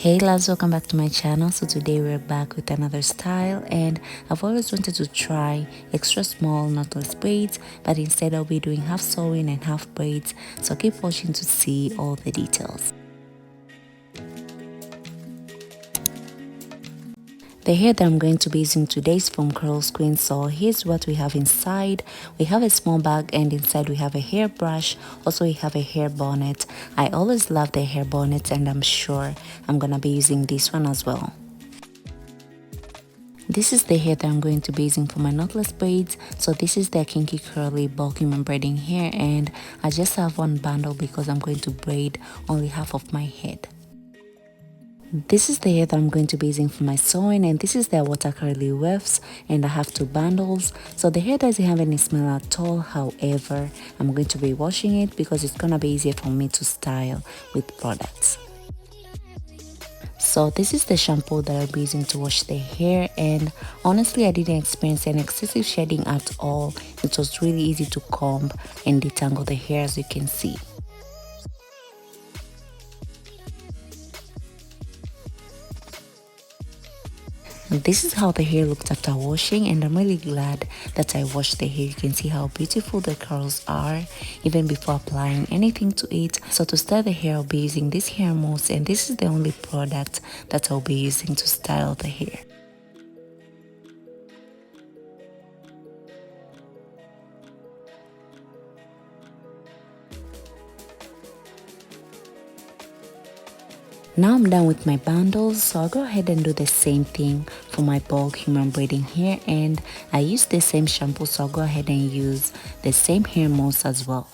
Hey loves, welcome back to my channel. So today we're back with another style, and I've always wanted to try extra small knotless braids, but instead I'll be doing half sewing and half braids, so keep watching to see all the details. The hair that I'm going to be using today is from Curlsqueen. So here's what we have inside. We have a small bag, and inside we have a hair brush. Also we have a hair bonnet. I always love the hair bonnets, and I'm sure I'm gonna be using this one as well. This is the hair that I'm going to be using for my knotless braids. So this is the kinky curly bulky braiding hair, and I just have one bundle because I'm going to braid only half of my head. This is the hair that I'm going to be using for my sewing, and this is the Water Curly Wefts, and I have two bundles. So the hair doesn't have any smell at all. However, I'm going to be washing it because it's gonna be easier for me to style with products. So this is the shampoo that I'll be using to wash the hair, and honestly I didn't experience any excessive shedding at all. It was really easy to comb and detangle the hair, as you can see. This is how the hair looked after washing, and I'm really glad that I washed the hair. You can see how beautiful the curls are even before applying anything to it. So to style the hair, I'll be using this hair mousse, and this is the only product that I'll be using to style the hair. Now I'm done with my bundles, so I'll go ahead and do the same thing for my bulk human braiding hair, and I use the same shampoo, so I'll go ahead and use the same hair mousse as well.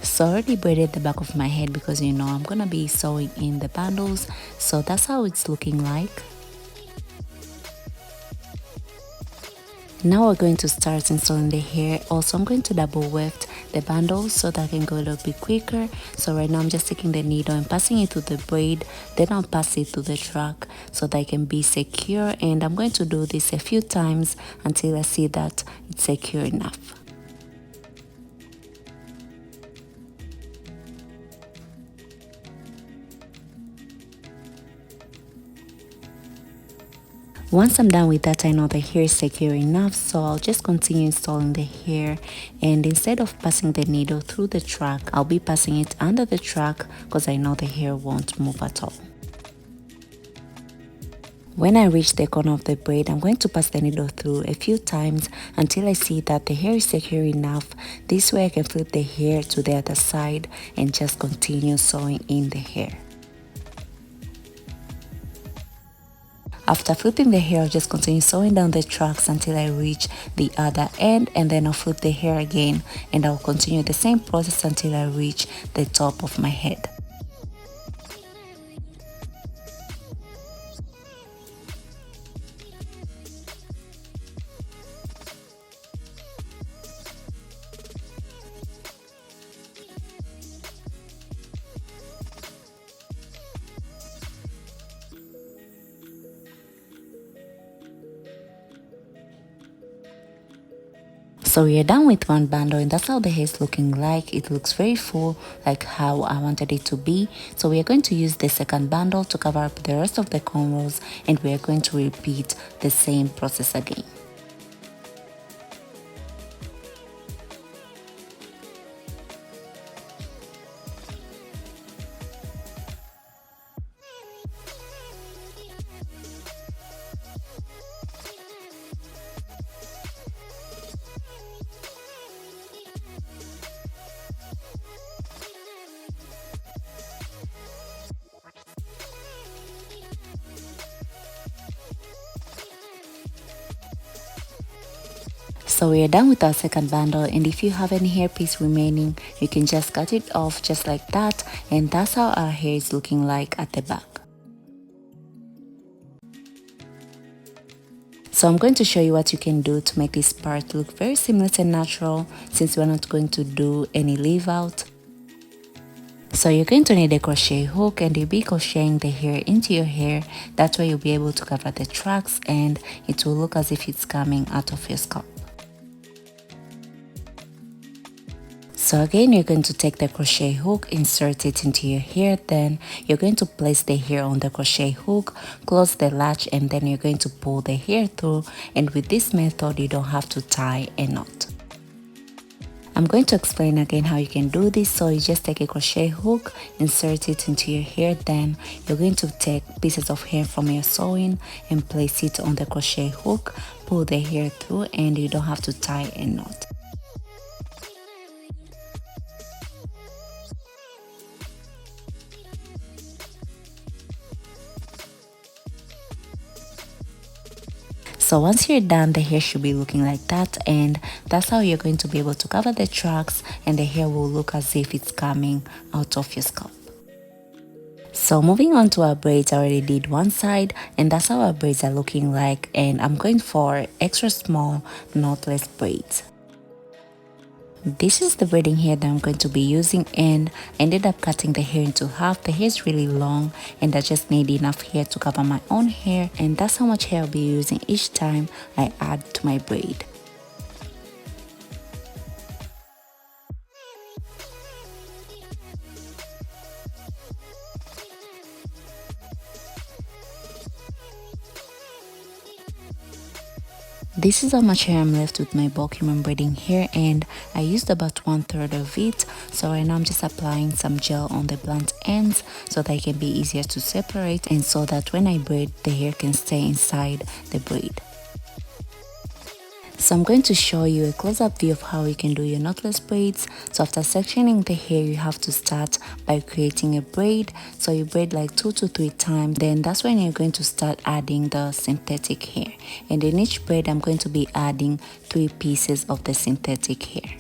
So I already braided the back of my head because I'm gonna be sewing in the bundles, so that's how it's looking like. Now we're going to start installing the hair. Also, I'm going to double weft the bundles so that I can go a little bit quicker. So right now I'm just taking the needle and passing it through the braid, then I'll pass it through the track so that I can be secure, and I'm going to do this a few times until I see that it's secure enough. Once I'm done with that, I know the hair is secure enough, so I'll just continue installing the hair, and instead of passing the needle through the track, I'll be passing it under the track because I know the hair won't move at all. When I reach the corner of the braid, I'm going to pass the needle through a few times until I see that the hair is secure enough. This way I can flip the hair to the other side and just continue sewing in the hair. After flipping the hair, I'll just continue sewing down the tracks until I reach the other end, and then I'll flip the hair again, and I'll continue the same process until I reach the top of my head. So we are done with one bundle, and that's how the hair is looking like. It looks very full, like how I wanted it to be. So we are going to use the second bundle to cover up the rest of the cornrows, and we are going to repeat the same process again. So we are done with our second bundle, and if you have any hairpiece remaining, you can just cut it off just like that, and that's how our hair is looking like at the back. So I'm going to show you what you can do to make this part look very seamless and natural, since we're not going to do any leave out. So you're going to need a crochet hook, and you'll be crocheting the hair into your hair. That way you'll be able to cover the tracks and it will look as if it's coming out of your scalp. So again, you're going to take the crochet hook, insert it into your hair, then you're going to place the hair on the crochet hook, close the latch, and then you're going to pull the hair through. And with this method, you don't have to tie a knot. I'm going to explain again how you can do this. So you just take a crochet hook, insert it into your hair, then you're going to take pieces of hair from your sewing and place it on the crochet hook, pull the hair through, and you don't have to tie a knot. So once you're done, the hair should be looking like that, and that's how you're going to be able to cover the tracks, and the hair will look as if it's coming out of your scalp. So moving on to our braids, I already did one side, and that's how our braids are looking like, and I'm going for extra small knotless braids. This is the braiding hair that I'm going to be using, and I ended up cutting the hair into half. The hair is really long and I just need enough hair to cover my own hair, and that's how much hair I'll be using each time I add to my braid. This is how much hair I'm left with my bulky braiding hair, and I used about 1/3 of it. So right now I'm just applying some gel on the blunt ends so that it can be easier to separate, and so that when I braid, the hair can stay inside the braid. So I'm going to show you a close-up view of how you can do your knotless braids. So after sectioning the hair, you have to start by creating a braid. So you braid like 2 to 3 times, then that's when you're going to start adding the synthetic hair. And in each braid, I'm going to be adding 3 pieces of the synthetic hair.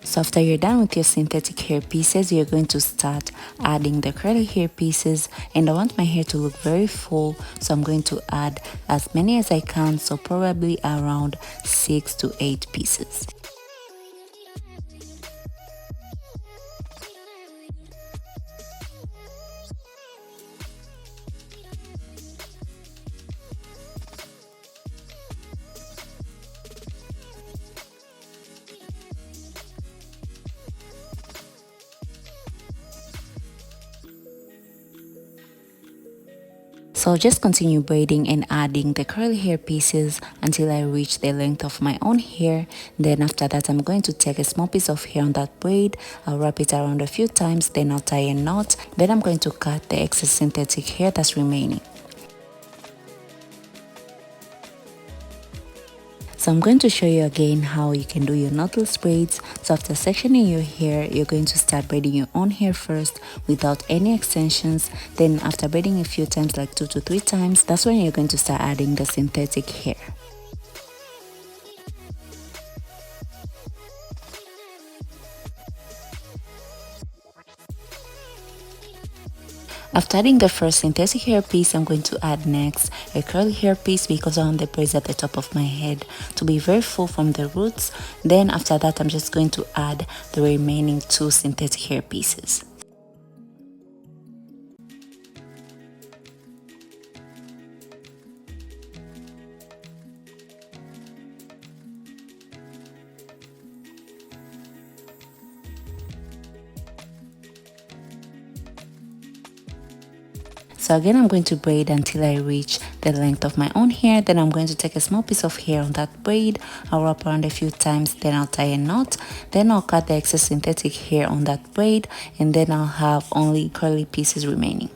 So after you're done with your synthetic hair pieces, you're going to start adding the curly hair pieces, and I want my hair to look very full, so I'm going to add as many as I can, so probably around 6 to 8 pieces. So just continue braiding and adding the curly hair pieces until I reach the length of my own hair. Then after that, I'm going to take a small piece of hair on that braid. I'll wrap it around a few times, then I'll tie a knot. Then I'm going to cut the excess synthetic hair that's remaining. So I'm going to show you again how you can do your knotless braids. So after sectioning your hair, you're going to start braiding your own hair first without any extensions. Then after braiding a few times, like 2 to 3 times, that's when you're going to start adding the synthetic hair. After adding the first synthetic hair piece, I'm going to add next a curly hair piece because I want the braids at the top of my head to be very full from the roots. Then after that, I'm just going to add the remaining 2 synthetic hair pieces. So again, I'm going to braid until I reach the length of my own hair. Then I'm going to take a small piece of hair on that braid. I'll wrap around a few times, then I'll tie a knot. Then I'll cut the excess synthetic hair on that braid, and then I'll have only curly pieces remaining.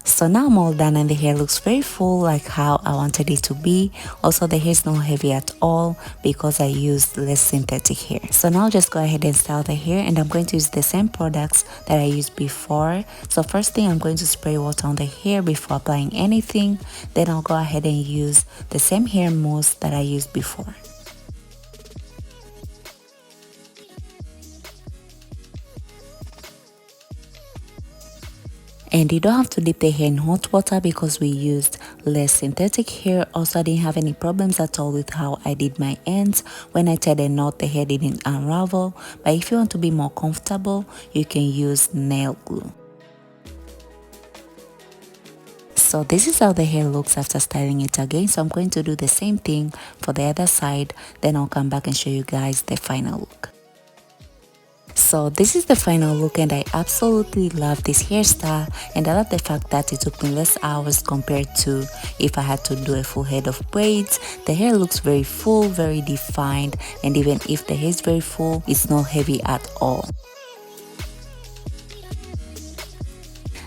So now I'm all done and the hair looks very full like how I wanted it to be. Also the hair is not heavy at all because I used less synthetic hair. So now I'll just go ahead and style the hair, and I'm going to use the same products that I used before. So first thing, I'm going to spray water on the hair before applying anything. Then I'll go ahead and use the same hair mousse that I used before. And you don't have to dip the hair in hot water because we used less synthetic hair. Also, I didn't have any problems at all with how I did my ends. When I tied a knot, the hair didn't unravel. But if you want to be more comfortable, you can use nail glue. So this is how the hair looks after styling it again. So I'm going to do the same thing for the other side. Then I'll come back and show you guys the final look. So this is the final look, and I absolutely love this hairstyle, and I love the fact that it took me less hours compared to if I had to do a full head of braids. The hair looks very full, very defined, and even if the hair is very full, it's not heavy at all.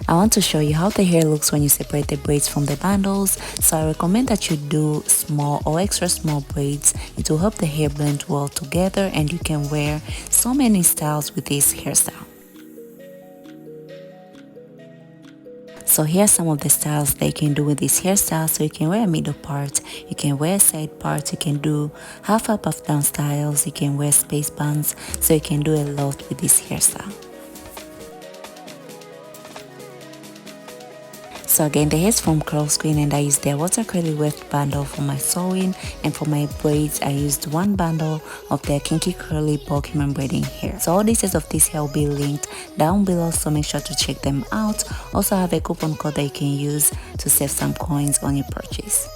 I want to show you how the hair looks when you separate the braids from the bundles. So I recommend that you do small or extra small braids. It will help the hair blend well together, and you can wear so many styles with this hairstyle. So here's some of the styles that you can do with this hairstyle. So you can wear a middle part, you can wear a side part, you can do half up, half down styles, you can wear space bands. So you can do a lot with this hairstyle. So again, the hair is from Curlsqueen, and I used their Water Curly Weft bundle for my sewing, and for my braids I used one bundle of their kinky curly bulk human braiding hair. So all details of this hair will be linked down below, so make sure to check them out. Also, I have a coupon code that you can use to save some coins on your purchase.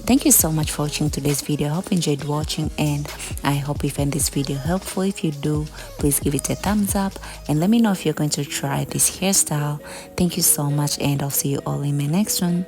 Thank you so much for watching today's video. I hope you enjoyed watching, and I hope you found this video helpful. If you do, please give it a thumbs up and let me know if you're going to try this hairstyle. Thank you so much, and I'll see you all in my next one.